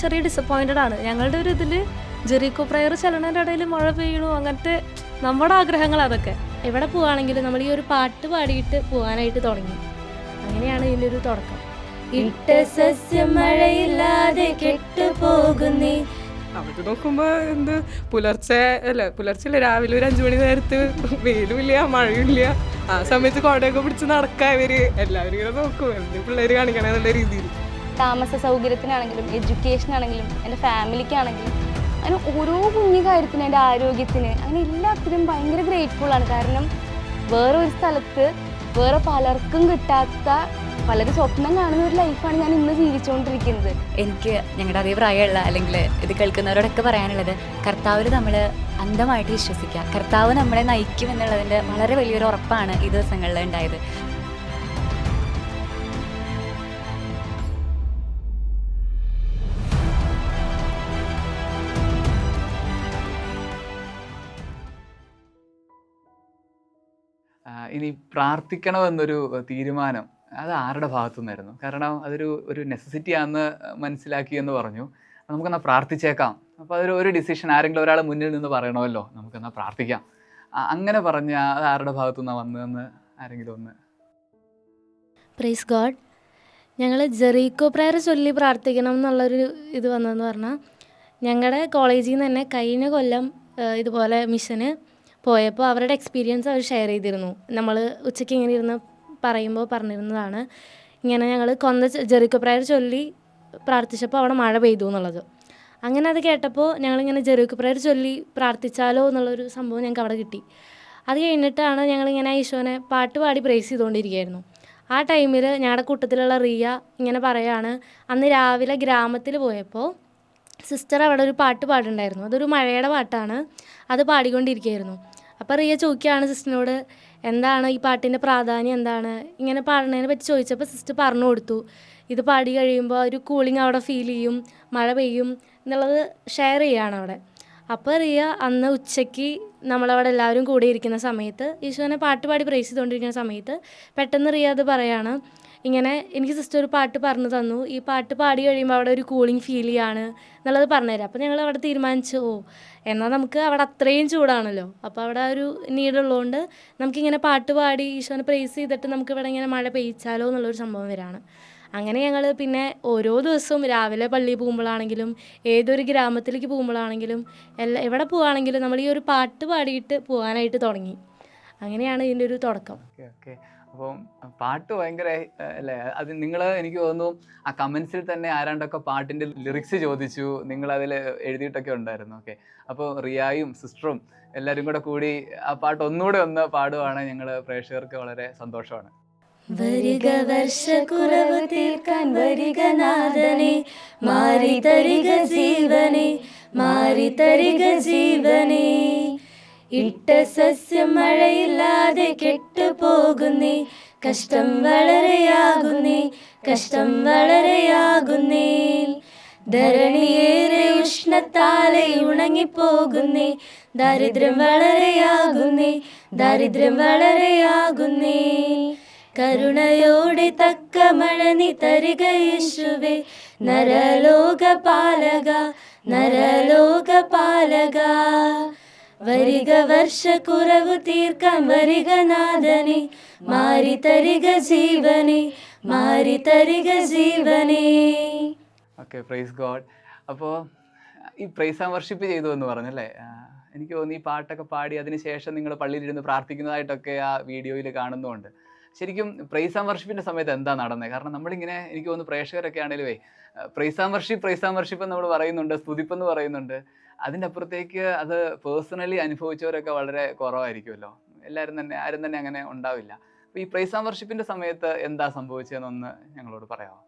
ചെറിയ ഡിസപ്പോയിൻറ്റഡ് ആണ്. ഞങ്ങളുടെ ഒരു ഇതിൽ ജെറിക്കോ പ്രയർ ചെല്ലണതിൻ്റെ ഇടയിൽ മഴ പെയ്യണു, അങ്ങനത്തെ നമ്മുടെ ആഗ്രഹങ്ങൾ അതൊക്കെ. എവിടെ പോവുകയാണെങ്കിലും നമ്മൾ ഈ ഒരു പാട്ട് പാടിയിട്ട് പോകാനായിട്ട് തുടങ്ങി. അങ്ങനെയാണ് ഇതിൻ്റെ ഒരു തുടക്കം. ഇട്ട സസ്യം മഴയില്ലാതെ കെട്ടുപോകുന്നേ. അവിടെ നോക്കുമ്പോൾ പുലർച്ചെ രാവിലെ ഒരു 5 മണി നേരത്ത് വെയിലും ഇല്ല മഴയും ഇല്ല. ആ സമയത്ത് കോടയൊക്കെ പിടിച്ച് നടക്കാൻ എല്ലാവരും ഇങ്ങനെ നോക്കും, എന്ത് പിള്ളേർ കാണിക്കണം എന്നുള്ള രീതിയിൽ. താമസ സൗകര്യത്തിനാണെങ്കിലും എഡ്യൂക്കേഷനാണെങ്കിലും എൻ്റെ ഫാമിലിക്കാണെങ്കിലും അങ്ങനെ ഓരോ കുഞ്ഞു കാര്യത്തിന്, എൻ്റെ ആരോഗ്യത്തിന്, അങ്ങനെ എല്ലാത്തിനും ഭയങ്കര ഗ്രേറ്റ്ഫുള്ളാണ്. കാരണം വേറൊരു സ്ഥലത്ത് വേറെ പലർക്കും കിട്ടാത്ത, പലരും സ്വപ്നം കാണുന്ന ഒരു ലൈഫാണ് ഞാൻ ഇന്ന് ജീവിച്ചുകൊണ്ടിരിക്കുന്നത്. എനിക്ക് ഞങ്ങളുടെ അതേ പ്രായമുള്ള അല്ലെങ്കിൽ ഇത് കേൾക്കുന്നവരോടൊക്കെ പറയാനുള്ളത്, കർത്താവിൽ നമ്മൾ അന്ധമായിട്ട് വിശ്വസിക്കുക. കർത്താവ് നമ്മളെ നയിക്കും എന്നുള്ളതിൻ്റെ വളരെ വലിയൊരു ഉറപ്പാണ് ഈ ദിവസങ്ങളിൽ ഉണ്ടായത്. ഇനി പ്രാർത്ഥിക്കണമെന്നൊരു തീരുമാനം അത് ആരുടെ ഭാഗത്തു നിന്നായിരുന്നു? കാരണം അതൊരു നെസസിറ്റി ആണെന്ന് മനസ്സിലാക്കിയെന്ന് പറഞ്ഞു. നമുക്കെന്നാൽ പ്രാർത്ഥിച്ചേക്കാം. അപ്പോൾ ഒരു ഡിസിഷൻ ആരെങ്കിലും ഒരാൾ മുന്നിൽ നിന്ന് പറയണമല്ലോ, നമുക്കെന്നാൽ പ്രാർത്ഥിക്കാം. അങ്ങനെ പറഞ്ഞ അത് ആരുടെ ഭാഗത്തു നിന്നാണ് വന്നതെന്ന് ആരെങ്കിലും ഒന്ന്? Praise God. ഞങ്ങൾ ജെറിക്കോ പ്രയർ ചൊല്ലി പ്രാർത്ഥിക്കണം എന്നുള്ളൊരു ഇത് വന്നതെന്ന് പറഞ്ഞാൽ, ഞങ്ങളുടെ കോളേജിൽ നിന്ന് തന്നെ കഴിഞ്ഞ കൊല്ലം ഇതുപോലെ മിഷന് പോയപ്പോൾ അവരുടെ എക്സ്പീരിയൻസ് അവർ ഷെയർ ചെയ്തിരുന്നു. നമ്മൾ ഉച്ചയ്ക്ക് ഇങ്ങനെ ഇരുന്ന് പറയുമ്പോൾ പറഞ്ഞിരുന്നതാണ്, ഇങ്ങനെ ഞങ്ങൾ ജെറിക്കോ പ്രയർ ചൊല്ലി പ്രാർത്ഥിച്ചപ്പോൾ അവിടെ മഴ പെയ്തു എന്നുള്ളത്. അങ്ങനെ അത് കേട്ടപ്പോൾ ഞങ്ങളിങ്ങനെ ജെറിക്കോ പ്രയർ ചൊല്ലി പ്രാർത്ഥിച്ചാലോ എന്നുള്ളൊരു സംഭവം ഞങ്ങൾക്ക് അവിടെ കിട്ടി. അത് കഴിഞ്ഞിട്ടാണ് ഞങ്ങളിങ്ങനെ ഈശോനെ പാട്ട് പാടി പ്രേസ് ചെയ്തുകൊണ്ടിരിക്കുകയായിരുന്നു. ആ ടൈമിൽ ഞങ്ങളുടെ കൂട്ടത്തിലുള്ള റിയ ഇങ്ങനെ പറയാണ്, അന്ന് രാവിലെ ഗ്രാമത്തിൽ പോയപ്പോൾ സിസ്റ്റർ അവിടെ ഒരു പാട്ട് പാടുണ്ടായിരുന്നു. അതൊരു മഴയുടെ പാട്ടാണ്, അത് പാടിക്കൊണ്ടിരിക്കുകയായിരുന്നു. അപ്പോൾ റിയ ചോദിക്കുകയാണ് സിസ്റ്ററിനോട്, എന്താണ് ഈ പാട്ടിൻ്റെ പ്രാധാന്യം, എന്താണ് ഇങ്ങനെ പാടുന്നതിനെ പറ്റി ചോദിച്ചപ്പോൾ സിസ്റ്റർ പറഞ്ഞു കൊടുത്തു, ഇത് പാടി കഴിയുമ്പോൾ ഒരു കൂളിംഗ് അവിടെ ഫീൽ ചെയ്യും, മഴ പെയ്യും എന്നുള്ളത് ഷെയർ ചെയ്യുകയാണ് അവിടെ. അപ്പോൾ റിയ അന്ന് ഉച്ചയ്ക്ക് നമ്മളവിടെ എല്ലാവരും കൂടി ഇരിക്കുന്ന സമയത്ത്, ഈശോനെ പാട്ട് പാടി പ്രേസ് ചെയ്തുകൊണ്ടിരിക്കുന്ന സമയത്ത് പെട്ടെന്ന് റിയ അത് പറയാണ്, ഇങ്ങനെ എനിക്ക് സിസ്റ്റർ ഒരു പാട്ട് പറഞ്ഞു തന്നു, ഈ പാട്ട് പാടി കഴിയുമ്പോൾ അവിടെ ഒരു കൂളിംഗ് ഫീൽ ചെയ്യാണ് എന്നുള്ളത് പറഞ്ഞുതരാം. അപ്പോൾ ഞങ്ങൾ അവിടെ തീരുമാനിച്ചു, എന്നാൽ നമുക്ക് അവിടെ അത്രയും ചൂടാണല്ലോ, അപ്പോൾ അവിടെ ഒരു നീഡുള്ളതുകൊണ്ട് നമുക്കിങ്ങനെ പാട്ട് പാടി ഈശോനെ പ്രേസ് ചെയ്തിട്ട് നമുക്ക് ഇവിടെ ഇങ്ങനെ മഴ പെയ്ച്ചാലോ എന്നുള്ളൊരു സംഭവം വരാണ്. അങ്ങനെ ഞങ്ങൾ പിന്നെ ഓരോ ദിവസവും രാവിലെ പള്ളിയിൽ പോകുമ്പോഴാണെങ്കിലും ഏതൊരു ഗ്രാമത്തിലേക്ക് പോകുമ്പോഴാണെങ്കിലും എവിടെ പോവുകയാണെങ്കിലും നമ്മൾ ഈ ഒരു പാട്ട് പാടിയിട്ട് പോകാനായിട്ട് തുടങ്ങി. അങ്ങനെയാണ് ഇതിൻ്റെ ഒരു തുടക്കം. ഓക്കെ. അപ്പം പാട്ട് ഭയങ്കര അല്ലേ, അത് നിങ്ങൾ എനിക്ക് തോന്നുന്നു ആ കമൻസിൽ തന്നെ ആരാണ്ടൊക്കെ പാട്ടിൻ്റെ ലിറിക്സ് ചോദിച്ചു, നിങ്ങളതിൽ എഴുതിയിട്ടൊക്കെ ഉണ്ടായിരുന്നു. ഓക്കെ, അപ്പോൾ റിയായും സിസ്റ്ററും എല്ലാവരും കൂടി ആ പാട്ട് ഒന്നുകൂടെ ഒന്ന് പാടുവാണ്. ഞങ്ങൾ പ്രേക്ഷകർക്ക് വളരെ സന്തോഷമാണ്. വരിക വർഷക്കുറവ് തീർക്കാൻ വരിക നാഥനെ, മാറി തരിക ജീവനെ, മാറി തരിക ജീവനെ. ഇട്ട സസ്യം മഴയില്ലാതെ കെട്ടുപോകുന്നേ, കഷ്ടം വളരെയാകുന്നേ, കഷ്ടം വളരെയാകുന്നേ. ധരണിയേറെ ഉഷ്ണത്താലെ ഉണങ്ങിപ്പോകുന്നേ, ദാരിദ്ര്യം വളരെയാകുന്നേ, ദാരിദ്ര്യം വളരെയാകുന്നേ. കരുണയോടെ തക്ക മഴ നീ തരിക യേശുവേ, നരലോകപാലക, നരലോകപാലക. വരിക വർഷക്കുറവ് തീർക്കാൻ വരിക നാഥനെ, മാറി തരിക ജീവനെ, മാറി തരിക ജീവനെ. Okay, praise God. അപ്പോൾ ഈ പ്രൈസ് ആൻഡ് വർഷിപ്പ് ചെയ്തു എന്ന് പറഞ്ഞല്ലേ, എനിക്ക് തോന്നുന്നു ഈ പാട്ടൊക്കെ പാടി അതിന് ശേഷം നിങ്ങൾ പള്ളിയിലിരുന്ന് പ്രാർത്ഥിക്കുന്നതായിട്ടൊക്കെ ആ വീഡിയോയിൽ കാണുന്നുണ്ട്. ശരിക്കും പ്രൈസ് ആൻഡ് വർഷിപ്പിൻ്റെ സമയത്ത് എന്താ നടന്നത്? കാരണം നമ്മളിങ്ങനെ, എനിക്ക് തോന്നുന്നു പ്രേക്ഷകരൊക്കെ ആണെങ്കിലുമേ പ്രൈസ് ആൻഡ് വർഷിപ്പ് നമ്മൾ പറയുന്നുണ്ട്, സ്തുതിപ്പെന്ന് പറയുന്നുണ്ട്. അതിൻ്റെ അപ്പുറത്തേക്ക് അത് പേഴ്സണലി അനുഭവിച്ചവരൊക്കെ വളരെ കുറവായിരിക്കുമല്ലോ, ആരും തന്നെ അങ്ങനെ ഉണ്ടാവില്ല. അപ്പോൾ ഈ പ്രൈസ് ആൻഡ് വർഷിപ്പിൻ്റെ സമയത്ത് എന്താ സംഭവിച്ചതെന്നൊന്ന് ഞങ്ങളോട് പറയാമോ?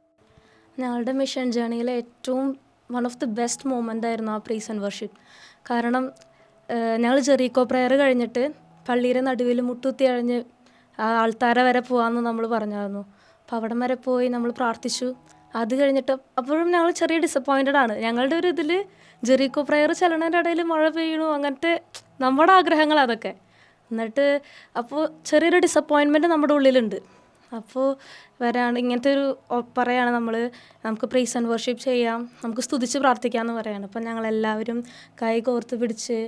ഞങ്ങളുടെ മിഷൻ ജേണിയിലെ ഏറ്റവും one of the best moment ആയിരുന്നു ആ പ്രൈസ് ആൻഡ് വർഷിപ്പ്. കാരണം ഞങ്ങൾ ജെറിക്കോ പ്രയർ കഴിഞ്ഞിട്ട് പള്ളിയുടെ നടുവിൽ മുട്ടുത്തി അഴിഞ്ഞ് ആൾത്താര വരെ പോകാമെന്ന് നമ്മൾ പറഞ്ഞായിരുന്നു. അപ്പോൾ അവിടം വരെ പോയി നമ്മൾ പ്രാർത്ഥിച്ചു. അത് കഴിഞ്ഞിട്ട് അപ്പോഴും ഞങ്ങൾ ചെറിയ ഡിസപ്പോയിൻറ്റഡ് ആണ്. ഞങ്ങളുടെ ഒരു ഇതിൽ ജെറിക്കോ പ്രയർ ചെല്ലണതിൻ്റെ ഇടയിൽ മഴ പെയ്യണു, അങ്ങനത്തെ നമ്മുടെ ആഗ്രഹങ്ങൾ അതൊക്കെ. എന്നിട്ട് അപ്പോൾ ചെറിയൊരു ഡിസപ്പോയിൻമെൻറ്റ് നമ്മുടെ ഉള്ളിലുണ്ട്. അപ്പോൾ ഇങ്ങനത്തെ ഒരു പറയാണ് നമുക്ക് പ്രൈസ് ആൻഡ് വർഷിപ്പ് ചെയ്യാം, നമുക്ക് സ്തുതിച്ച് പ്രാർത്ഥിക്കാമെന്ന് പറയാണ്. അപ്പം ഞങ്ങളെല്ലാവരും കൈ കോർത്ത് പിടിച്ച്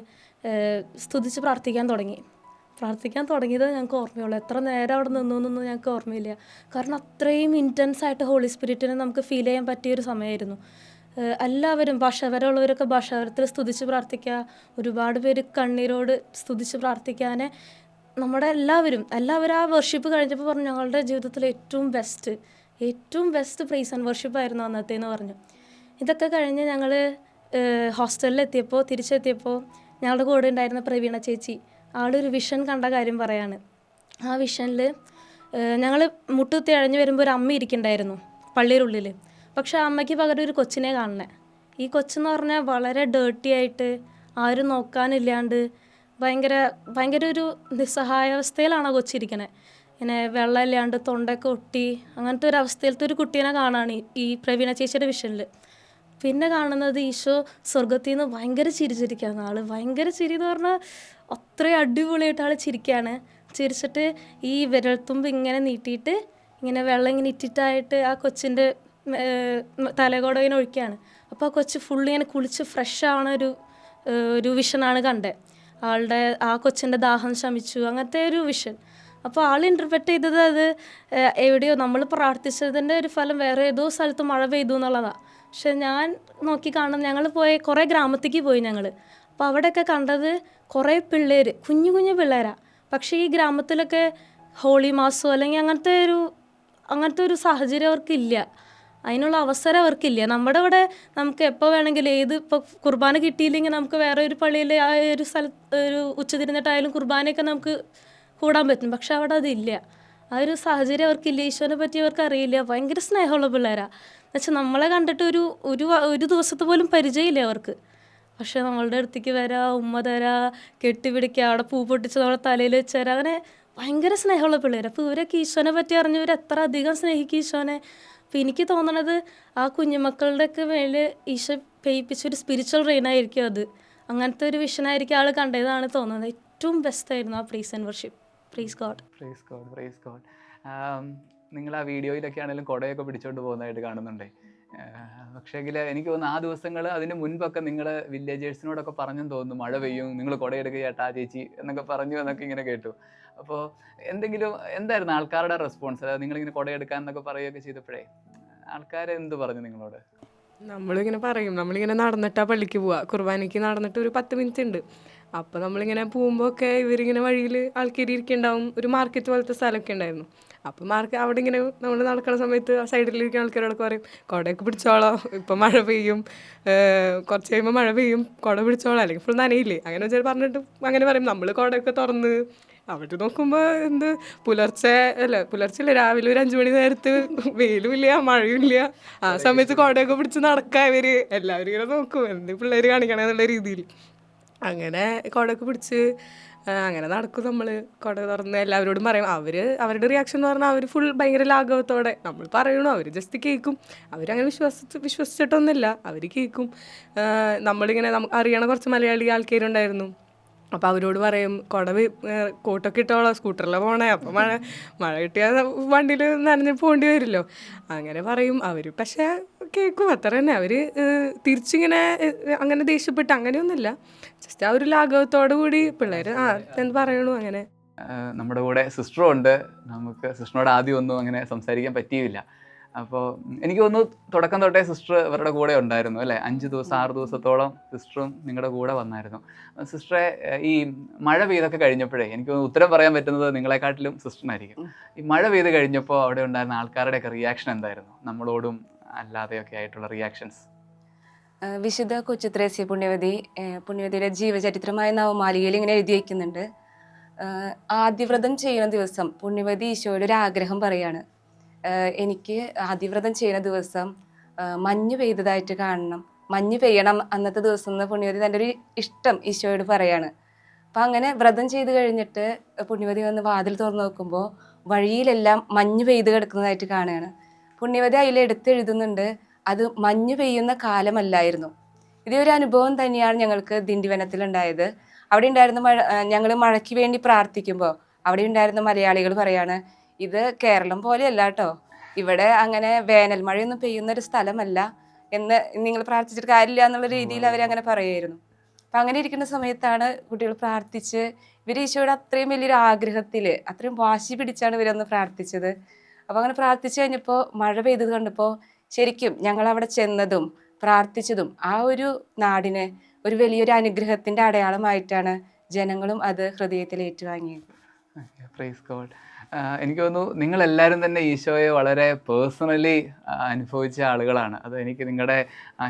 സ്തുതിച്ച് പ്രാർത്ഥിക്കാൻ തുടങ്ങിയത് ഞങ്ങൾക്ക് ഓർമ്മയുള്ളൂ. എത്ര നേരം അവിടെ നിന്നൊന്നും ഞങ്ങൾക്ക് ഓർമ്മയില്ല. കാരണം അത്രയും ഇൻറ്റൻസ് ആയിട്ട് ഹോളി സ്പിരിറ്റിനെ നമുക്ക് ഫീൽ ചെയ്യാൻ പറ്റിയൊരു സമയമായിരുന്നു. എല്ലാവരും ഭാഷാപരമുള്ളവരൊക്കെ ഭാഷാപരത്തിൽ സ്തുതിച്ച് പ്രാർത്ഥിക്കുക, ഒരുപാട് പേര് കണ്ണീരോട് സ്തുതിച്ച് പ്രാർത്ഥിക്കാൻ എല്ലാവരും ആ വർഷിപ്പ് കഴിഞ്ഞപ്പോൾ പറഞ്ഞു ഞങ്ങളുടെ ജീവിതത്തിലെ ഏറ്റവും ബെസ്റ്റ് പ്രൈസ് ആൻഡ് വർഷിപ്പ് ആയിരുന്നു അന്നത്തേന്ന് പറഞ്ഞു. ഇതൊക്കെ കഴിഞ്ഞ് ഞങ്ങൾ തിരിച്ചെത്തിയപ്പോൾ ഞങ്ങളുടെ കൂടെ ഉണ്ടായിരുന്ന പ്രവീണ ചേച്ചി ആളൊരു വിഷൻ കണ്ട കാര്യം പറയാണ്. ആ വിഷനിൽ ഞങ്ങൾ മുട്ടുകുത്തി അഴഞ്ഞു വരുമ്പോൾ ഒരു അമ്മ ഇരിക്കുന്നുണ്ടായിരുന്നു പള്ളിയുടെ ഉള്ളിൽ. പക്ഷെ ആ അമ്മയ്ക്ക് പകരം ഒരു കൊച്ചിനെ കാണണേ. ഈ കൊച്ചെന്ന് പറഞ്ഞാൽ വളരെ ഡേർട്ടി ആയിട്ട് ആരും നോക്കാനില്ലാണ്ട് ഭയങ്കര ഒരു നിസ്സഹായാവസ്ഥയിലാണ് ആ കൊച്ചിരിക്കണേ. ഇങ്ങനെ വെള്ളമില്ലാണ്ട് തൊണ്ടയൊക്കെ ഒട്ടി അങ്ങനത്തെ ഒരു അവസ്ഥയിലത്തെ ഒരു കുട്ടീനെ കാണാണ് ഈ പ്രവീണ ചേച്ചിയുടെ വിഷനിൽ. പിന്നെ കാണുന്നത് ഈശോ സ്വർഗത്തിൽ നിന്ന് ഭയങ്കര ചിരിച്ചിരിക്കുകയാണ്. ഭയങ്കര ചിരി എന്ന് പറഞ്ഞാൽ അത്രയും അടിപൊളിയായിട്ട് ചിരിക്കുകയാണ്. ചിരിച്ചിട്ട് ഈ വിരൽത്തുമ്പ് ഇങ്ങനെ നീട്ടിയിട്ട് ഇങ്ങനെ വെള്ളം ഇങ്ങനെ ഇറ്റിട്ടായിട്ട് ആ കൊച്ചിൻ്റെ തലകോടെ ഇങ്ങനെ ഒഴിക്കുകയാണ്. അപ്പോൾ ആ കൊച്ച് ഫുള്ളി ഇങ്ങനെ കുളിച്ച് ഫ്രഷ് ആവണ ഒരു വിഷനാണ് കണ്ടത്. ആ കൊച്ചിൻ്റെ ദാഹം ശമിച്ചു, അങ്ങനത്തെ ഒരു വിഷൻ. അപ്പോൾ ആൾ ഇൻ്റർപ്രറ്റ് ചെയ്തത് അത് എവിടെയോ നമ്മൾ പ്രാർത്ഥിച്ചതിൻ്റെ ഒരു ഫലം വേറെ ഏതോ സ്ഥലത്ത് മഴ പെയ്തു എന്നുള്ളതാണ്. പക്ഷെ ഞാൻ ഞങ്ങൾ കുറേ ഗ്രാമത്തേക്ക് പോയി ഞങ്ങൾ. അപ്പോൾ അവിടെയൊക്കെ കണ്ടത് കുറേ പിള്ളേർ, കുഞ്ഞു പിള്ളേരാണ്. പക്ഷേ ഈ ഗ്രാമത്തിലൊക്കെ ഹോളി മാസോ അല്ലെങ്കിൽ അങ്ങനത്തെ ഒരു സാഹചര്യം അവർക്കില്ല, അതിനുള്ള അവസരം അവർക്കില്ല. നമ്മുടെ ഇവിടെ നമുക്ക് എപ്പോൾ വേണമെങ്കിലും ഇപ്പോൾ കുർബാന കിട്ടിയില്ലെങ്കിൽ നമുക്ക് വേറെ ഒരു പള്ളിയിൽ ആ ഒരു ഒരു ഉച്ചതിരിഞ്ഞിട്ടായാലും കുർബാനയൊക്കെ നമുക്ക് കൂടാൻ പറ്റും. പക്ഷെ അവിടെ അതില്ല, ആ ഒരു സാഹചര്യം അവർക്കില്ല. ഈശോനെ പറ്റി അവർക്ക് അറിയില്ല. ഭയങ്കര സ്നേഹമുള്ള പിള്ളേരാണ്. എന്നുവെച്ചാൽ നമ്മളെ കണ്ടിട്ട് ഒരു ദിവസത്തെ പോലും പരിചയമില്ല അവർക്ക്. പക്ഷെ നമ്മളുടെ അടുത്തേക്ക് വരാ, ഉമ്മ തരാ, കെട്ടിപ്പിടിക്കുക, അവിടെ പൂ പൊട്ടിച്ച് നമ്മുടെ തലയിൽ വെച്ച് തരാം. അങ്ങനെ ഭയങ്കര സ്നേഹമുള്ള പിള്ളേർ. അപ്പോൾ ഇവരൊക്കെ ഈശോനെ പറ്റി അറിഞ്ഞവർ എത്ര അധികം സ്നേഹിക്കും ഈശോനെ. അപ്പോൾ എനിക്ക് തോന്നണത് ആ കുഞ്ഞുമക്കളുടെയൊക്കെ മേൽ ഈശോ പെയ്യിപ്പിച്ചൊരു സ്പിരിച്വൽ റെയിനായിരിക്കും അത്. അങ്ങനത്തെ ഒരു വിഷനായിരിക്കും ആൾ കണ്ടതാണ് തോന്നുന്നത്. ഏറ്റവും ബെസ്റ്റായിരുന്നു ആ praise and worship. Praise God. നിങ്ങൾ ആ വീഡിയോയിലൊക്കെ ആണെങ്കിലും കുടയൊക്കെ പിടിച്ചോണ്ട് പോകുന്നതായിട്ട് കാണുന്നുണ്ടേ. പക്ഷേങ്കിൽ എനിക്ക് തോന്നുന്നു ആ ദിവസങ്ങൾ അതിന് മുൻപൊക്കെ നിങ്ങൾ വില്ലേജേഴ്സിനോടൊക്കെ പറഞ്ഞെന്ന് തോന്നുന്നു, മഴ പെയ്യും, നിങ്ങൾ കുടയെടുക്കുക ചേട്ടാ ചേച്ചി എന്നൊക്കെ പറഞ്ഞു എന്നൊക്കെ ഇങ്ങനെ കേട്ടു. അപ്പോൾ എന്തായിരുന്നു ആൾക്കാരുടെ റെസ്പോൺസ്? അതായത് നിങ്ങളിങ്ങനെ കുടയെടുക്കാൻ എന്നൊക്കെ പറയുകയൊക്കെ ചെയ്തപ്പോഴേ ആൾക്കാരെന്ത് പറഞ്ഞു നിങ്ങളോട്? നമ്മളിങ്ങനെ പറയും, നമ്മളിങ്ങനെ നടന്നിട്ടാ പള്ളിക്ക് പോവുക. കുർബാനയ്ക്ക് നടന്നിട്ട് ഒരു 10 മിനിറ്റ് ഉണ്ട്. അപ്പോൾ നമ്മളിങ്ങനെ പോകുമ്പോൾ ഒക്കെ ഇവരിങ്ങനെ വഴിയിൽ ആൾക്കാർ ഇരിക്കുന്നുണ്ടാവും. ഒരു മാർക്കറ്റ് പോലത്തെ സ്ഥലമൊക്കെ ഉണ്ടായിരുന്നു. അപ്പോൾ അവിടെ ഇങ്ങനെ നമ്മൾ നടക്കുന്ന സമയത്ത് സൈഡിലിരിക്കുന്ന ആൾക്കാരോടൊക്കെ പറയും, കുടയൊക്കെ പിടിച്ചോളാം, ഇപ്പം മഴ പെയ്യും, കുറച്ച് കഴിയുമ്പോൾ മഴ പെയ്യും, കുട പിടിച്ചോളാം, അല്ലെങ്കിൽ ഫുൾ നനയില്ലേ, അങ്ങനെ വെച്ചാൽ പറഞ്ഞിട്ട് അങ്ങനെ പറയും. നമ്മൾ കുടയൊക്കെ തുറന്ന് അവിടെ നോക്കുമ്പോൾ പുലർച്ചെ രാവിലെ ഒരു 5 മണി നേരത്ത് വെയിലും ഇല്ല മഴയും ഇല്ല. ആ സമയത്ത് കുടയൊക്കെ പിടിച്ച് നടക്കാൻ എല്ലാവരും ഇങ്ങനെ നോക്കും, എന്ത് പിള്ളേർ കാണിക്കണം എന്നുള്ള രീതിയിൽ. അങ്ങനെ കുടയൊക്കെ പിടിച്ച് അങ്ങനെ നടക്കും. നമ്മൾ കുട തുറന്ന് എല്ലാവരോടും പറയും. അവരുടെ റിയാക്ഷൻ എന്ന് പറഞ്ഞാൽ അവർ ഫുൾ ഭയങ്കര ലാഘവത്തോടെ നമ്മൾ പറയണു, അവർ ജസ്റ്റ് കേൾക്കും. അവരങ്ങനെ വിശ്വസിച്ചിട്ടൊന്നുമില്ല, അവർ കേൾക്കും. നമ്മളിങ്ങനെ അറിയണ കുറച്ച് മലയാളി ആൾക്കാരുണ്ടായിരുന്നു. അപ്പോൾ അവരോട് പറയും, കോട്ടൊക്കെ ഇട്ടോളാം, സ്കൂട്ടറിലാണ് പോണേ, അപ്പോൾ മഴ കിട്ടിയാൽ വണ്ടിയിൽ നനഞ്ഞ് പോകേണ്ടി വരുമല്ലോ, അങ്ങനെ പറയും അവർ. പക്ഷേ കേൾക്കും, അത്ര തന്നെ. അവർ തിരിച്ചിങ്ങനെ അങ്ങനെ ദേഷ്യപ്പെട്ട് അങ്ങനെയൊന്നുമില്ല, ജസ്റ്റ് ആ ഒരു ലാഘവത്തോടു കൂടി പിള്ളേർ എന്ത് പറയണു അങ്ങനെ. നമ്മുടെ കൂടെ സിസ്റ്ററും ഉണ്ട്. നമുക്ക് സിസ്റ്ററിനോട് ആദ്യം ഒന്നും അങ്ങനെ സംസാരിക്കാൻ പറ്റിയില്ല. അപ്പോൾ എനിക്ക് തോന്നുന്നു തുടക്കം തൊട്ടേ സിസ്റ്റർ ഇവരുടെ കൂടെ ഉണ്ടായിരുന്നു അല്ലേ? 5 ദിവസം 6 ദിവസത്തോളം സിസ്റ്ററും നിങ്ങളുടെ കൂടെ വന്നായിരുന്നു. സിസ്റ്ററെ, ഈ മഴ പെയ്തൊക്കെ കഴിഞ്ഞപ്പോഴേ എനിക്ക് തോന്നുന്നു ഉത്തരം പറയാൻ പറ്റുന്നത് നിങ്ങളെക്കാട്ടിലും സിസ്റ്ററിനായിരിക്കും. ഈ മഴ പെയ്ത് കഴിഞ്ഞപ്പോൾ അവിടെ ഉണ്ടായിരുന്ന ആൾക്കാരുടെയൊക്കെ റിയാക്ഷൻ എന്തായിരുന്നു, നമ്മളോടും അല്ലാതെയൊക്കെ ആയിട്ടുള്ള റിയാക്ഷൻസ്? വിശുദ്ധ കൊച്ചുത്രേസ്യ പുണ്യവതിയുടെ ജീവചരിത്രമായ നവമാലികയിൽ ഇങ്ങനെ എഴുതി വയ്ക്കുന്നുണ്ട്. ആദ്യവ്രതം ചെയ്യുന്ന ദിവസം പുണ്യവതി ഈശോയുടെ ഒരു ആഗ്രഹം പറയാണ്, എനിക്ക് ആദ്യവ്രതം ചെയ്യുന്ന ദിവസം മഞ്ഞ് പെയ്തതായിട്ട് കാണണം, മഞ്ഞ് പെയ്യണം അന്നത്തെ ദിവസം എന്ന് പുണ്യവതി തൻ്റെ ഒരു ഇഷ്ടം ഈശോയോട് പറയാണ്. അപ്പം അങ്ങനെ വ്രതം ചെയ്ത് കഴിഞ്ഞിട്ട് പുണ്യവതി വന്ന് വാതിൽ തുറന്ന് നോക്കുമ്പോൾ വഴിയിലെല്ലാം മഞ്ഞ് പെയ്ത് കിടക്കുന്നതായിട്ട് കാണുകയാണ്. പുണ്യവതി അതിൽ എടുത്തെഴുതുന്നുണ്ട്, അത് മഞ്ഞ് പെയ്യുന്ന കാലമല്ലായിരുന്നു. ഇതൊരു അനുഭവം തന്നെയാണ് ഞങ്ങൾക്ക് ദിണ്ടിവനത്തിലുണ്ടായത്. അവിടെ ഉണ്ടായിരുന്ന ഞങ്ങൾ മഴയ്ക്ക് വേണ്ടി പ്രാർത്ഥിക്കുമ്പോൾ അവിടെ ഉണ്ടായിരുന്ന മലയാളികൾ പറയാണ്, ഇത് കേരളം പോലെയല്ല കേട്ടോ, ഇവിടെ അങ്ങനെ വേനൽ മഴയൊന്നും പെയ്യുന്ന ഒരു സ്ഥലമല്ല എന്ന് നിങ്ങൾ പ്രാർത്ഥിച്ചിട്ട് കാര്യമില്ല എന്നുള്ള രീതിയിൽ അവരങ്ങനെ പറയുമായിരുന്നു. അപ്പം അങ്ങനെ ഇരിക്കുന്ന സമയത്താണ് കുട്ടികൾ പ്രാർത്ഥിച്ച് ഇവർ ഈശോയുടെ അത്രയും വലിയൊരു ആഗ്രഹത്തിൽ അത്രയും വാശി പിടിച്ചാണ് ഇവരൊന്ന് പ്രാർത്ഥിച്ചത്. അപ്പോൾ അങ്ങനെ പ്രാർത്ഥിച്ചു കഴിഞ്ഞപ്പോൾ മഴ പെയ്തത് കണ്ടപ്പോൾ ശരിക്കും ഞങ്ങൾ അവിടെ ചെന്നതും പ്രാർത്ഥിച്ചതും ആ ഒരു നാടിന് ഒരു വലിയൊരു അനുഗ്രഹത്തിൻ്റെ അടയാളമായിട്ടാണ് ജനങ്ങളും അത് ഹൃദയത്തിൽ ഏറ്റുവാങ്ങിയത്. Praise God. എനിക്ക് തോന്നുന്നു നിങ്ങളെല്ലാവരും തന്നെ ഈശോയെ വളരെ പേഴ്സണലി അനുഭവിച്ച ആളുകളാണ്. അത് എനിക്ക് നിങ്ങളുടെ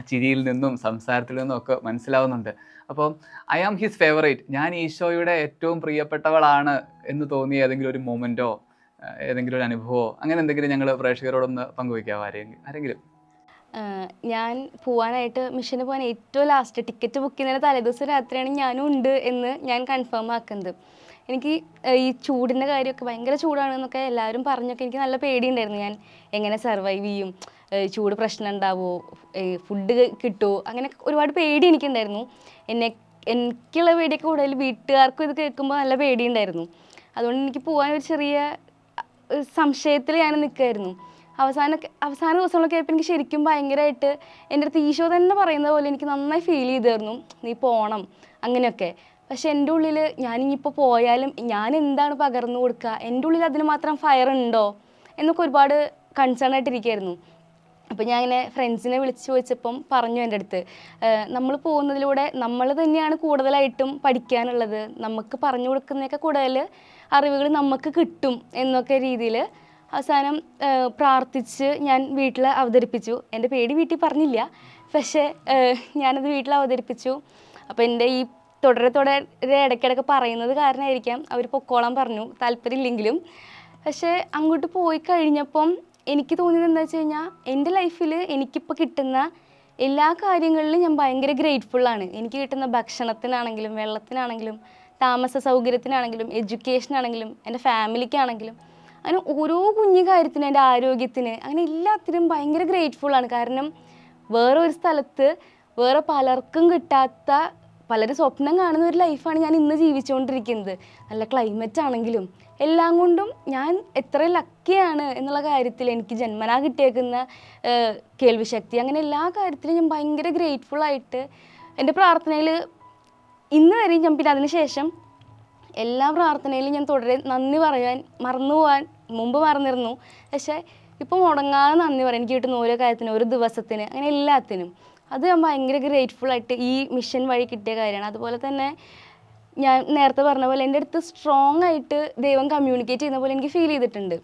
ചിരിയിൽ നിന്നും സംസാരത്തിൽ നിന്നും ഒക്കെ മനസ്സിലാവുന്നുണ്ട്. അപ്പം ഐ ആം ഹിസ് ഫേവറേറ്റ്, ഞാൻ ഈശോയുടെ ഏറ്റവും പ്രിയപ്പെട്ടവളാണ് എന്ന് തോന്നിയ ഏതെങ്കിലും ഒരു മൊമെൻറ്റോ ഏതെങ്കിലും ഒരു അനുഭവമോ അങ്ങനെ എന്തെങ്കിലും ഞങ്ങൾ പ്രേക്ഷകരോടൊന്ന് പങ്കുവയ്ക്കാമോ? ആരെങ്കിലും? ഞാൻ പോകാനായിട്ട് മിഷന് പോകാൻ ഏറ്റവും ലാസ്റ്റ് ടിക്കറ്റ് ബുക്ക് ചെയ്യുന്നതിന് തലേദിവസം രാത്രിയാണ് ഞാനും ഉണ്ട് എന്ന് ഞാൻ കൺഫേം ആക്കുന്നത്. എനിക്ക് ഈ ചൂടിൻ്റെ കാര്യമൊക്കെ ഭയങ്കര ചൂടാണെന്നൊക്കെ എല്ലാവരും പറഞ്ഞൊക്കെ എനിക്ക് നല്ല പേടിയുണ്ടായിരുന്നു. ഞാൻ എങ്ങനെ സർവൈവ് ചെയ്യും, ചൂട് പ്രശ്നം ഉണ്ടാവുമോ, ഫുഡ് കിട്ടുമോ, അങ്ങനെ ഒരുപാട് പേടി എനിക്കുണ്ടായിരുന്നു. എനിക്കുള്ള പേടിയൊക്കെ കൂടുതൽ വീട്ടുകാർക്കും ഇത് കേൾക്കുമ്പോൾ നല്ല പേടിയുണ്ടായിരുന്നു. അതുകൊണ്ട് എനിക്ക് പോകാൻ ഒരു ചെറിയ സംശയത്തിൽ ഞാൻ നിൽക്കുമായിരുന്നു. അവസാന ദിവസങ്ങളൊക്കെ ആയപ്പോൾ എനിക്ക് ശരിക്കും ഭയങ്കരമായിട്ട് എൻ്റെ അടുത്ത് ഈശോ തന്നെ പറയുന്ന പോലെ എനിക്ക് നന്നായി ഫീൽ ചെയ്തിരുന്നു, നീ പോകണം അങ്ങനെയൊക്കെ. പക്ഷെ എൻ്റെ ഉള്ളിൽ ഞാനിപ്പോൾ പോയാലും ഞാൻ എന്താണ് പകർന്നു കൊടുക്കുക, എൻ്റെ ഉള്ളിൽ അതിന് മാത്രം ഫയർ ഉണ്ടോ എന്നൊക്കെ ഒരുപാട് കൺസേൺ ആയിട്ടിരിക്കുകയായിരുന്നു. അപ്പോൾ ഞാൻ ഇങ്ങനെ ഫ്രണ്ട്സിനെ വിളിച്ച് ചോദിച്ചപ്പം പറഞ്ഞു എൻ്റെ അടുത്ത്, നമ്മൾ പോകുന്നതിലൂടെ നമ്മൾ തന്നെയാണ് കൂടുതലായിട്ടും പഠിക്കാനുള്ളത്, നമുക്ക് പറഞ്ഞു കൊടുക്കുന്നതൊക്കെ കൂടുതൽ അറിവുകൾ നമുക്ക് കിട്ടും എന്നൊക്കെ രീതിയിൽ അവസാനം പ്രാർത്ഥിച്ച് ഞാൻ വീട്ടിൽ അവതരിപ്പിച്ചു. എൻ്റെ പേടി വീട്ടിൽ പറഞ്ഞില്ല, പക്ഷേ ഞാനത് വീട്ടിൽ അവതരിപ്പിച്ചു. അപ്പോൾ എൻ്റെ ഈ തുടരെ ഇടയ്ക്കിടയ്ക്ക് പറയുന്നത് കാരണമായിരിക്കാം അവർ പൊക്കോളാൻ പറഞ്ഞു, താല്പര്യമില്ലെങ്കിലും. പക്ഷേ അങ്ങോട്ട് പോയി കഴിഞ്ഞപ്പം എനിക്ക് തോന്നിയത് എന്താ വെച്ച് കഴിഞ്ഞാൽ എൻ്റെ ലൈഫിൽ എനിക്കിപ്പോൾ കിട്ടുന്ന എല്ലാ കാര്യങ്ങളിലും ഞാൻ ഭയങ്കര ഗ്രേറ്റ്ഫുള്ളാണ്. എനിക്ക് കിട്ടുന്ന ഭക്ഷണത്തിനാണെങ്കിലും വെള്ളത്തിനാണെങ്കിലും താമസ സൗകര്യത്തിനാണെങ്കിലും എഡ്യൂക്കേഷനാണെങ്കിലും എൻ്റെ ഫാമിലിക്കാണെങ്കിലും അങ്ങനെ ഓരോ കുഞ്ഞു കാര്യത്തിനും എൻ്റെ ആരോഗ്യത്തിന് അങ്ങനെ എല്ലാത്തിനും ഭയങ്കര ഗ്രേറ്റ്ഫുള്ളാണ്. കാരണം വേറൊരു സ്ഥലത്ത് വേറെ പലർക്കും കിട്ടാത്ത പലരും സ്വപ്നം കാണുന്ന ഒരു ലൈഫാണ് ഞാൻ ഇന്ന് ജീവിച്ചുകൊണ്ടിരിക്കുന്നത്. നല്ല ക്ലൈമറ്റ് ആണെങ്കിലും എല്ലാം കൊണ്ടും ഞാൻ എത്ര ലക്കിയാണ് എന്നുള്ള കാര്യത്തിൽ എനിക്ക് ജന്മനാ കിട്ടിയേക്കുന്ന കേൾവിശക്തി അങ്ങനെ എല്ലാ കാര്യത്തിലും ഞാൻ ഭയങ്കര ഗ്രേറ്റ്ഫുള്ളായിട്ട് എൻ്റെ പ്രാർത്ഥനയിൽ ഇന്ന് വരെയും ഞാൻ പിന്നെ അതിന് ശേഷം എല്ലാ പ്രാർത്ഥനയിലും ഞാൻ തുടരെ നന്ദി പറയാൻ മറന്നുപോകാൻ മുമ്പ് മറന്നിരുന്നു. പക്ഷേ ഇപ്പോൾ മുടങ്ങാതെ നന്ദി പറയാം എനിക്ക് കിട്ടുന്ന ഓരോ കാര്യത്തിനും ഓരോ ദിവസത്തിന് അങ്ങനെ എല്ലാത്തിനും. അത് ഞാൻ ഭയങ്കര ഗ്രേറ്റ്ഫുള്ളായിട്ട് ഈ മിഷൻ വഴി കിട്ടിയ കാര്യമാണ്. അതുപോലെ തന്നെ ഞാൻ നേരത്തെ പറഞ്ഞ പോലെ എൻ്റെ അടുത്ത് സ്ട്രോങ് ആയിട്ട് ദൈവം കമ്മ്യൂണിക്കേറ്റ് ചെയ്യുന്ന പോലെ എനിക്ക് ഫീൽ ചെയ്തിട്ടുണ്ട്.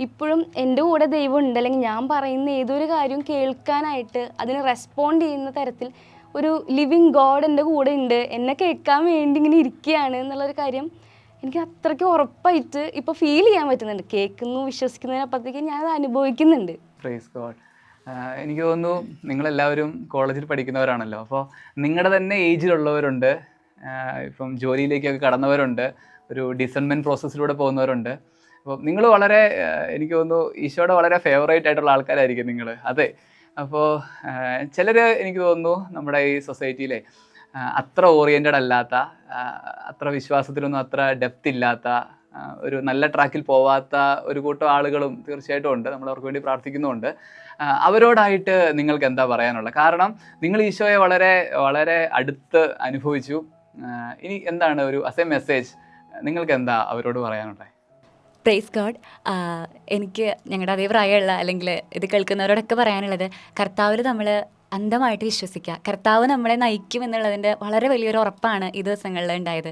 ഇപ്പോഴും എൻ്റെ കൂടെ ദൈവം ഉണ്ട്, അല്ലെങ്കിൽ ഞാൻ പറയുന്ന ഏതൊരു കാര്യവും കേൾക്കാനായിട്ട് അതിന് റെസ്പോണ്ട് ചെയ്യുന്ന തരത്തിൽ ഒരു ലിവിങ് ഗോഡ് എൻ്റെ കൂടെ ഉണ്ട്, എന്നെ കേൾക്കാൻ വേണ്ടി ഇങ്ങനെ ഇരിക്കുകയാണ് എന്നുള്ളൊരു കാര്യം എനിക്ക് അത്രയ്ക്ക് ഉറപ്പായിട്ട് ഇപ്പോൾ ഫീൽ ചെയ്യാൻ പറ്റുന്നുണ്ട്. കേൾക്കുന്നു വിശ്വസിക്കുന്നതിനപ്പുറത്തേക്ക് ഞാനത് അനുഭവിക്കുന്നുണ്ട്. Praise God. എനിക്ക് തോന്നുന്നു നിങ്ങളെല്ലാവരും കോളേജിൽ പഠിക്കുന്നവരാണല്ലോ. അപ്പോൾ നിങ്ങളുടെ തന്നെ ഏജിലുള്ളവരുണ്ട്, ഇപ്പം ജോലിയിലേക്കൊക്കെ കടന്നവരുണ്ട്, ഒരു ഡിസൺമെൻറ്റ് പ്രോസസ്സിലൂടെ പോകുന്നവരുണ്ട്. അപ്പോൾ നിങ്ങൾ വളരെ എനിക്ക് തോന്നുന്നു ഈശോയുടെ വളരെ ഫേവറേറ്റ് ആയിട്ടുള്ള ആൾക്കാരായിരിക്കും നിങ്ങൾ. അതെ. അപ്പോൾ ചിലർ എനിക്ക് തോന്നുന്നു നമ്മുടെ ഈ സൊസൈറ്റിയിലെ അത്ര ഓറിയൻറ്റഡ് അല്ലാത്ത, അത്ര വിശ്വാസത്തിലൊന്നും അത്ര ഡെപ്ത് ഇല്ലാത്ത, ഒരു നല്ല ട്രാക്കിൽ പോവാത്ത ഒരു കൂട്ടം ആളുകളും തീർച്ചയായിട്ടും ഉണ്ട്. നമ്മൾ അവർക്ക് വേണ്ടി പ്രാർത്ഥിക്കുന്നുമുണ്ട്. അവരോടായിട്ട് നിങ്ങൾക്ക് എന്താ പറയാനുള്ളത്? കാരണം നിങ്ങൾ ഈശോയെ വളരെ വളരെ അടുത്ത് അനുഭവിച്ചു. ഇനി എന്താണ് ഒരു ആസ് എ മെസ്സേജ് നിങ്ങൾക്ക് എന്താ അവരോട് പറയാനുള്ളത്? Praise God. എനിക്ക് ഞങ്ങളുടെ അതേ പ്രായമുള്ള അല്ലെങ്കിൽ ഇത് കേൾക്കുന്നവരോടൊക്കെ പറയാനുള്ളത്, കർത്താവിൽ നമ്മൾ അന്ധമായിട്ട് വിശ്വസിക്കുക. കർത്താവ് നമ്മളെ നയിക്കും എന്നുള്ളതിൻ്റെ വളരെ വലിയൊരു ഉറപ്പാണ് ഈ ദിവസങ്ങളിൽ ഉണ്ടായത്.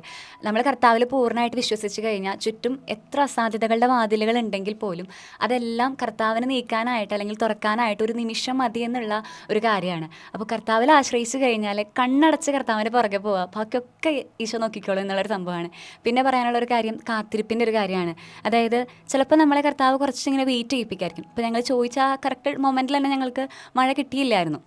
നമ്മൾ കർത്താവിൽ പൂർണ്ണമായിട്ട് വിശ്വസിച്ച് കഴിഞ്ഞാൽ ചുറ്റും എത്ര അസാധ്യതകളുടെ വാതിലുകൾ ഉണ്ടെങ്കിൽ പോലും അതെല്ലാം കർത്താവിനെ നീക്കാനായിട്ട് അല്ലെങ്കിൽ തുറക്കാനായിട്ട് ഒരു നിമിഷം മതി എന്നുള്ള ഒരു കാര്യമാണ്. അപ്പോൾ കർത്താവിൽ ആശ്രയിച്ച് കഴിഞ്ഞാൽ കണ്ണടച്ച് കർത്താവിൻ്റെ പുറകെ പോവുക, ബാക്കിയൊക്കെ ഈശോ നോക്കിക്കോളും എന്നുള്ളൊരു സംഭവമാണ്. പിന്നെ പറയാനുള്ളൊരു കാര്യം കാത്തിരിപ്പിൻ്റെ ഒരു കാര്യമാണ്. അതായത് ചിലപ്പോൾ നമ്മളെ കർത്താവ് കുറച്ചിങ്ങനെ വെയിറ്റ് ചെയ്യിപ്പിക്കായിരിക്കും. ഇപ്പോൾ ഞങ്ങൾ ചോദിച്ച ആ കറക്റ്റ് മൊമെൻറ്റിൽ തന്നെ ഞങ്ങൾക്ക് മഴ കിട്ടിയില്ലായിരുന്നു.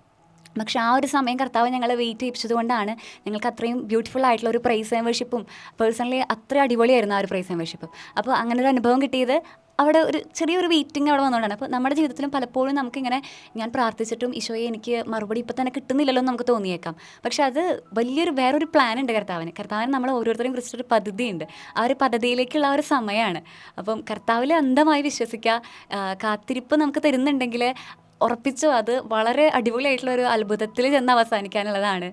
പക്ഷെ ആ ഒരു സമയം കർത്താവ് ഞങ്ങളെ വെയിറ്റ് ചെയ്യിപ്പിച്ചത് കൊണ്ടാണ് ഞങ്ങൾക്ക് അത്രയും ബ്യൂട്ടിഫുൾ ആയിട്ടുള്ള ഒരു പ്രൈസ് ആൻഡ് വർഷിപ്പും പേഴ്സണലി അത്ര അടിപൊളിയായിരുന്നു ആ ഒരു പ്രൈസ് ആൻഡ് വർഷിപ്പും. അപ്പോൾ അങ്ങനെ ഒരു അനുഭവം കിട്ടിയത് അവിടെ ഒരു ചെറിയൊരു വെയിറ്റിംഗ് അവിടെ വന്നുകൊണ്ടാണ്. അപ്പോൾ നമ്മുടെ ജീവിതത്തിലും പലപ്പോഴും നമുക്കിങ്ങനെ ഞാൻ പ്രാർത്ഥിച്ചിട്ടും ഈശോയെ എനിക്ക് മറുപടി ഇപ്പം തന്നെ കിട്ടുന്നില്ലല്ലോ എന്ന് നമുക്ക് തോന്നിയേക്കാം. പക്ഷെ അത് വേറൊരു പ്ലാൻ ഉണ്ട് കർത്താവിന് നമ്മൾ ഓരോരുത്തരെയും കുറിച്ചിട്ടൊരു പദ്ധതിയുണ്ട്. ആ ഒരു പദ്ധതിയിലേക്കുള്ള ആ ഒരു സമയമാണ്. അപ്പം കർത്താവിൽ അന്ധമായി വിശ്വസിക്കുക, കാത്തിരിപ്പ് നമുക്ക് തരുന്നുണ്ടെങ്കിൽ ഉറപ്പിച്ചോ അത് വളരെ അടിപൊളിയായിട്ടുള്ള ഒരു അത്ഭുതത്തിൽ ചെന്ന് അവസാനിക്കാനുള്ളതാണ്.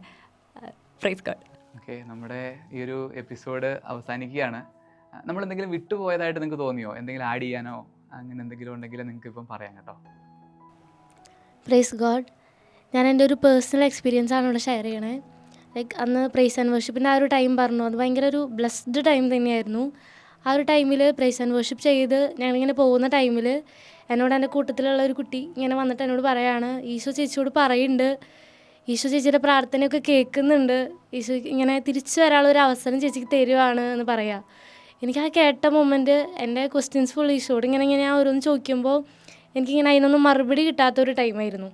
Praise God. ഓക്കെ, നമ്മുടെ ഈ ഒരു എപ്പിസോഡ് അവസാനിക്കുകയാണ്. നമ്മൾ എന്തെങ്കിലും വിട്ടുപോയതായിട്ട് നിങ്ങൾക്ക് തോന്നിയോ? എന്തെങ്കിലും ആഡ് ചെയ്യാനോ അങ്ങനെ എന്തെങ്കിലും ഉണ്ടെങ്കിൽ നിങ്ങൾക്ക് ഇപ്പം പറയാം കേട്ടോ. Praise God. ഞാൻ എൻ്റെ ഒരു പേഴ്സണൽ എക്സ്പീരിയൻസ് ആണ് ഇവിടെ ഷെയർ ചെയ്യണേ. ലൈക്ക് അന്ന് പ്രൈസ് ആൻഡ് വർഷിപ്പിൻ്റെ ആ ഒരു ടൈം പറഞ്ഞു, അത് ഭയങ്കര ഒരു ബ്ലെസ്ഡ് ടൈം തന്നെയായിരുന്നു. ആ ഒരു ടൈമിൽ പ്രൈസ് ആൻഡ് വർഷിപ്പ് ചെയ്ത് ഞങ്ങളിങ്ങനെ പോകുന്ന ടൈമിൽ എന്നോട് എൻ്റെ കൂട്ടത്തിലുള്ള ഒരു കുട്ടി ഇങ്ങനെ വന്നിട്ട് എന്നോട് പറയാണ്, ഈശോ ചേച്ചിയോട് പറയുന്നുണ്ട്, ഈശോ ചേച്ചിയുടെ പ്രാർത്ഥനയൊക്കെ കേൾക്കുന്നുണ്ട്, ഈശോ ഇങ്ങനെ തിരിച്ചു വരാനുള്ള ഒരു അവസരം ചേച്ചിക്ക് തരുവാണ് എന്ന് പറയാം. എനിക്ക് ആ കേട്ട മൊമെൻറ്റ് എൻ്റെ ക്വസ്റ്റ്യൻസ് ഫുൾ ഈശോട് ഇങ്ങനെ ഞാൻ ഓരോന്ന് ചോദിക്കുമ്പോൾ എനിക്കിങ്ങനെ അതിനൊന്നും മറുപടി കിട്ടാത്തൊരു ടൈമായിരുന്നു.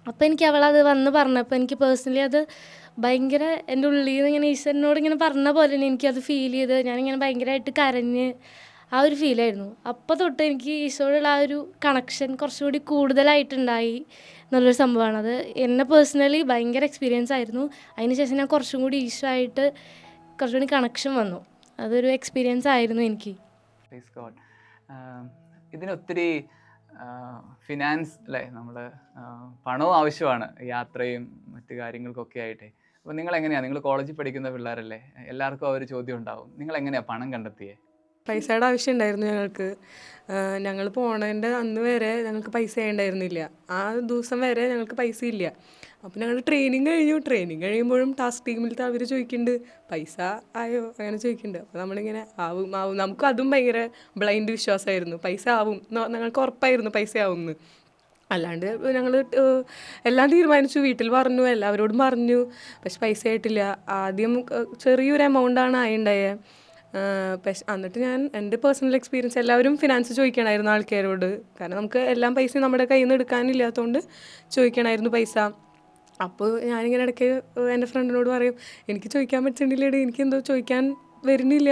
അപ്പോൾ എനിക്ക് അവളത് വന്ന് പറഞ്ഞപ്പോൾ എനിക്ക് പേഴ്സണലി അത് ഭയങ്കര എൻ്റെ ഉള്ളിൽ നിന്ന് ഇങ്ങനെ ഈശ്വരനോട് ഇങ്ങനെ പറഞ്ഞ പോലെ തന്നെ എനിക്കത് ഫീൽ ചെയ്ത് ഞാനിങ്ങനെ ഭയങ്കരമായിട്ട് കരഞ്ഞ് ആ ഒരു ഫീലായിരുന്നു. അപ്പോൾ തൊട്ട് എനിക്ക് ഈശോയോടുള്ള ആ ഒരു കണക്ഷൻ കുറച്ചുകൂടി കൂടുതലായിട്ടുണ്ടായി എന്നുള്ളൊരു സംഭവമാണ്. അത് എന്നെ പേഴ്സണലി ഭയങ്കര എക്സ്പീരിയൻസ് ആയിരുന്നു. അതിനുശേഷം ഞാൻ കുറച്ചും കൂടി ഈശോ ആയിട്ട് കുറച്ചുകൂടി കണക്ഷൻ വന്നു. അതൊരു എക്സ്പീരിയൻസ് ആയിരുന്നു എനിക്ക്. Praise God. ഇതിനൊത്തിരി ഫിനാൻസ് അല്ലേ, നമ്മൾ പണവും ആവശ്യമാണ് യാത്രയും മറ്റു കാര്യങ്ങൾക്കൊക്കെ ആയിട്ട്. അപ്പോൾ നിങ്ങൾ എങ്ങനെയാണ്, നിങ്ങൾ കോളേജിൽ പഠിക്കുന്ന പിള്ളേരല്ലേ, എല്ലാവർക്കും ആ ഒരു ചോദ്യം ഉണ്ടാവും, നിങ്ങൾ എങ്ങനെയാണ് പണം കണ്ടെത്തിയേ? പൈസയുടെ ആവശ്യം ഉണ്ടായിരുന്നു ഞങ്ങൾക്ക്. ഞങ്ങൾ പോണതിൻ്റെ അന്ന് വരെ ഞങ്ങൾക്ക് പൈസ ഉണ്ടായിരുന്നില്ല. ആ ദിവസം വരെ ഞങ്ങൾക്ക് പൈസ ഇല്ല. അപ്പോൾ ഞങ്ങൾ ട്രെയിനിങ് കഴിയുമ്പോഴും ടാസ്ക് ടീമിലത്തെ അവർ ചോദിക്കുന്നുണ്ട് പൈസ ആയോ അങ്ങനെ ചോദിക്കുന്നുണ്ട്. അപ്പോൾ നമ്മളിങ്ങനെ ആവും നമുക്ക് അതും ഭയങ്കര ബ്ലൈൻഡ് വിശ്വാസമായിരുന്നു, പൈസ ആവും, ഞങ്ങൾക്ക് ഉറപ്പായിരുന്നു പൈസ ആവും എന്ന്. അല്ലാണ്ട് ഞങ്ങൾ എല്ലാം തീരുമാനിച്ചു, വീട്ടിൽ പറഞ്ഞു, എല്ലാവരോടും പറഞ്ഞു, പക്ഷെ പൈസ ആയിട്ടില്ല. ആദ്യം ചെറിയൊരു എമൗണ്ടാണ് ആയിണ്ടായത്. പക്ഷെ എന്നിട്ട് ഞാൻ എൻ്റെ പേഴ്സണൽ എക്സ്പീരിയൻസ്, എല്ലാവരും ഫിനാൻസ് ചോദിക്കണമായിരുന്നു ആൾക്കാരോട്, കാരണം നമുക്ക് എല്ലാം പൈസ നമ്മുടെ കയ്യിൽ നിന്ന് എടുക്കാനില്ലാത്തതുകൊണ്ട് ചോദിക്കണമായിരുന്നു പൈസ. അപ്പോൾ ഞാനിങ്ങനെ ഇടയ്ക്ക് എൻ്റെ ഫ്രണ്ടിനോട് പറയും, എനിക്ക് ചോദിക്കാൻ പറ്റണില്ലേടി, എനിക്കെന്തോ ചോദിക്കാൻ വരുന്നില്ല,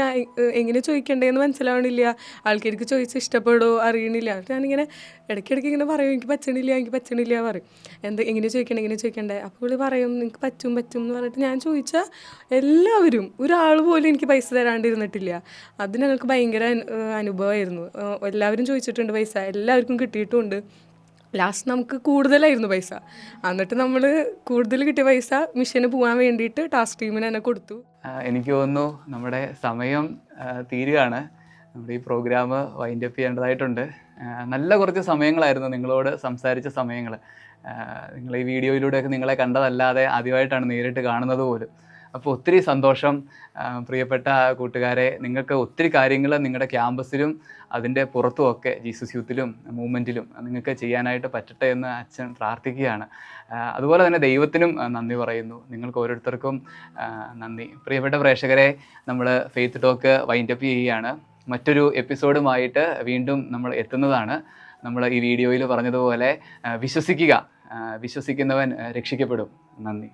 എങ്ങനെ ചോദിക്കണ്ടേന്ന് മനസ്സിലാവണില്ല, ആൾക്കാർക്ക് ചോദിച്ച് ഇഷ്ടപ്പെടുമോ അറിയണില്ല. ഞാനിങ്ങനെ ഇടയ്ക്കിടയ്ക്ക് ഇങ്ങനെ പറയും എനിക്ക് പറ്റണില്ല പറയും, എങ്ങനെ ചോദിക്കണ്ടേ. അപ്പോൾ പുള്ളി പറയും നിങ്ങൾക്ക് പറ്റും എന്ന് പറഞ്ഞിട്ട് ഞാൻ ചോദിച്ചാൽ എല്ലാവരും, ഒരാൾ പോലും എനിക്ക് പൈസ തരാണ്ടിരുന്നിട്ടില്ല. അത് ഞങ്ങൾക്ക് ഭയങ്കര അനുഭവമായിരുന്നു. എല്ലാവരും ചോദിച്ചിട്ടുണ്ട് പൈസ, എല്ലാവർക്കും കിട്ടിയിട്ടുമുണ്ട്. ലാസ്റ്റ് നമുക്ക് കൂടുതലായിരുന്നു പൈസ. എന്നിട്ട് നമ്മൾ കൂടുതൽ കിട്ടിയ പൈസ മിഷന് പോകാൻ വേണ്ടിയിട്ട് ടാസ്ക് ടീമിന് തന്നെ കൊടുത്തു. എനിക്ക് തോന്നുന്നു നമ്മുടെ സമയം തീരുകയാണ്. നമ്മുടെ ഈ പ്രോഗ്രാം വൈൻഡ് അപ്പ് ചെയ്യേണ്ടതായിട്ടുണ്ട്. നല്ല കുറച്ച് സമയങ്ങളായിരുന്നു നിങ്ങളോട് സംസാരിച്ച സമയങ്ങൾ. നിങ്ങൾ ഈ വീഡിയോയിലൂടെയൊക്കെ നിങ്ങളെ കണ്ടതല്ലാതെ ആദ്യമായിട്ടാണ് നേരിട്ട് കാണുന്നത് പോലും. അപ്പോൾ ഒത്തിരി സന്തോഷം പ്രിയപ്പെട്ട കൂട്ടുകാരെ. നിങ്ങൾക്ക് ഒത്തിരി കാര്യങ്ങൾ നിങ്ങളുടെ ക്യാമ്പസിലും അതിൻ്റെ പുറത്തുമൊക്കെ ജീസസ് യൂത്തിലും മൂവ്മെൻറ്റിലും നിങ്ങൾക്ക് ചെയ്യാനായിട്ട് പറ്റട്ടെ എന്ന് അച്ഛൻ പ്രാർത്ഥിക്കുകയാണ്. അതുപോലെ തന്നെ ദൈവത്തിനും നന്ദി പറയുന്നു. നിങ്ങൾക്ക് ഓരോരുത്തർക്കും നന്ദി. പ്രിയപ്പെട്ട പ്രേക്ഷകരെ, നമ്മൾ ഫെയ്ത്ത് ടോക്ക് വൈൻഡ് അപ്പ് ചെയ്യുകയാണ്. മറ്റൊരു എപ്പിസോഡുമായിട്ട് വീണ്ടും നമ്മൾ എത്തുന്നതാണ്. നമ്മൾ ഈ വീഡിയോയിൽ പറഞ്ഞതുപോലെ വിശ്വസിക്കുന്നവൻ രക്ഷിക്കപ്പെടും. നന്ദി.